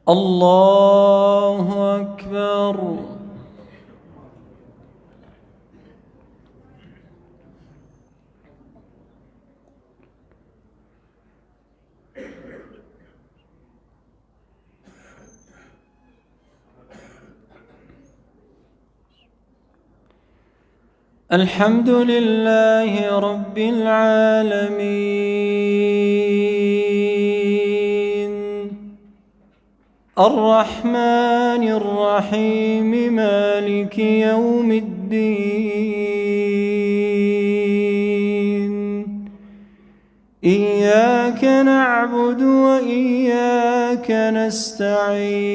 الله أكبر. الحمد لله رب العالمين الرحمن الرحيم مالك يوم الدين إياك نعبد وإياك نستعين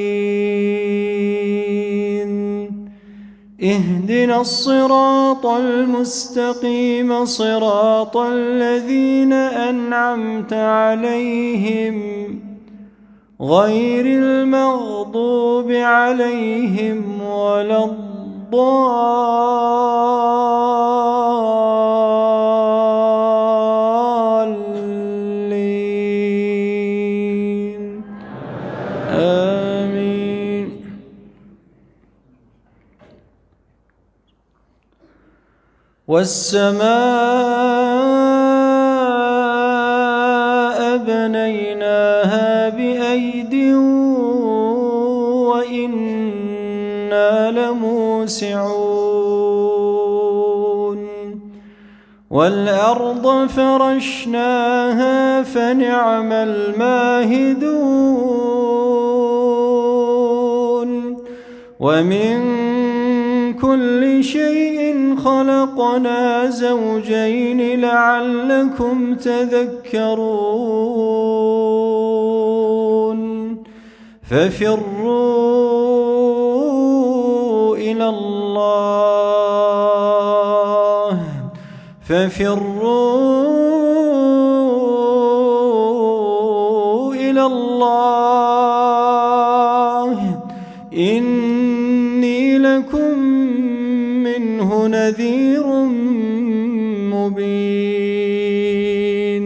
اهدنا الصراط المستقيم صراط الذين أنعمت عليهم غير المغضوب عليهم ولا الضالين آمين. والسماء بنيناها بأيد وإنا لموسعون والأرض فرشناها فنعم الماهدون ومن كل شيء خلقنا زوجين لعلكم تذكرون ففروا إلى الله إني لكم منه نذير مبين.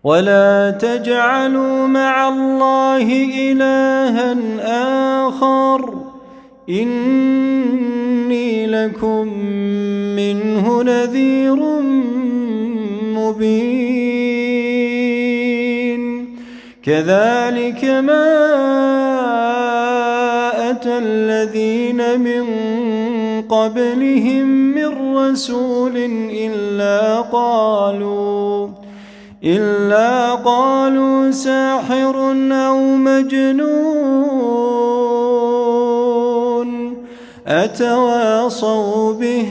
ولا تجعلوا مع الله إلها آخر إني لكم منه نذير مبين. كذلك ما أتى الذين من قبلهم من رسول إلا قالوا ساحر أو مجنون أتواصوا به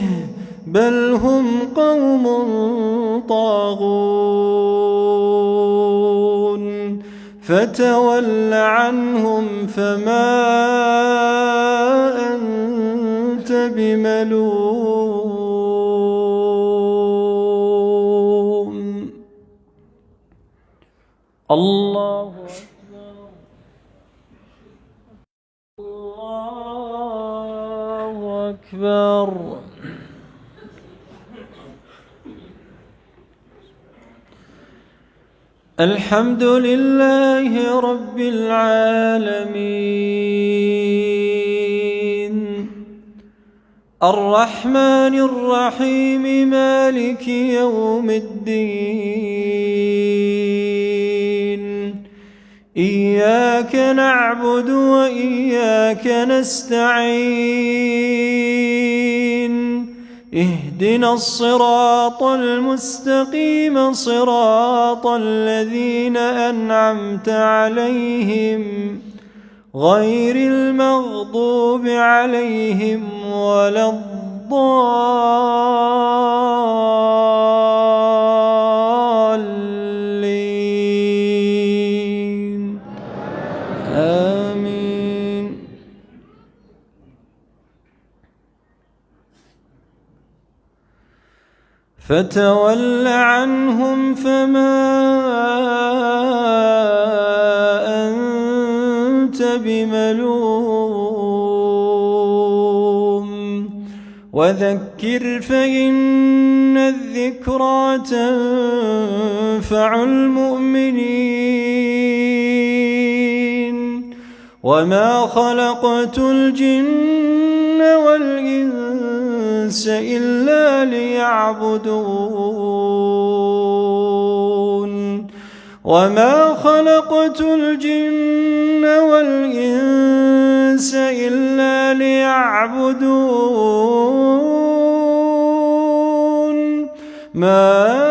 بل هم قوم طاغون. فتول عنهم فما أنت بملوم. الله أكبر. الحمد لله رب العالمين الرحمن الرحيم مالك يوم الدين إياك نعبد وإياك نستعين اهدنا الصراط المستقيم صراط الذين أنعمت عليهم غير المغضوب عليهم ولا الضالين آمين. فتول عنهم فما أنت بملوم وذكر فإن الذكرى تنفع المؤمنين وما خلقت الجن والإنس إلا ليعبدون وما خلقت الجن والإنس إلا ليعبدون ما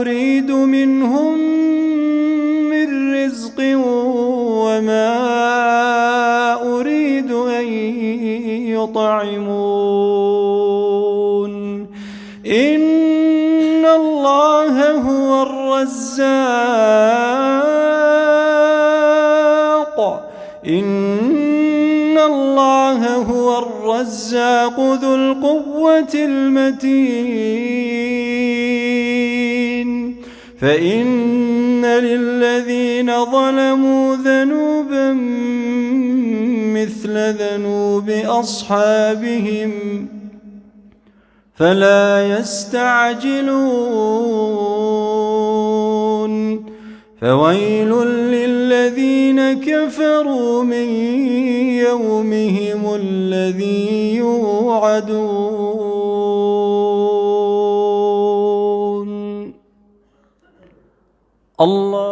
أريد منهم من رزق وما أريد أن يطعمون إن الله هو الرزاق ذو القوة المتين فإن للذين ظلموا ذنوبا مثل ذنوب أصحابهم فلا يستعجلون فويل للذين كفروا من يومهم الذي يوعدون الله